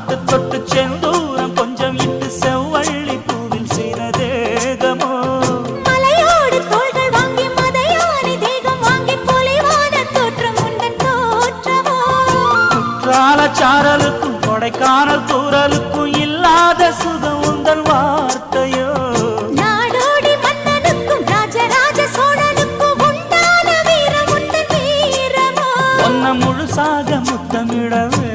தொட்டு தொட்டு செந்தூரம் கொஞ்சம் இட்டு செவ்வள்ளி பூவில் செய்த தேகமோ மலையோடு தோள்கள் வாங்கி மதையானி தேகம் வாங்கி பொலிவான தோற்றம் உண்டன் தோற்றமோ குற்றால சாரலுக்கும் கொடைக்கானல் தூரலுக்கும் இல்லாத சுகம் உந்தன் வார்த்தையோ நாடோடி மன்னனுக்கும் ராஜராஜ சோழனுக்கும் உண்டான வீரம் உந்தன் வீரமோ ஒன்ன முழுசாக முத்தமிடவே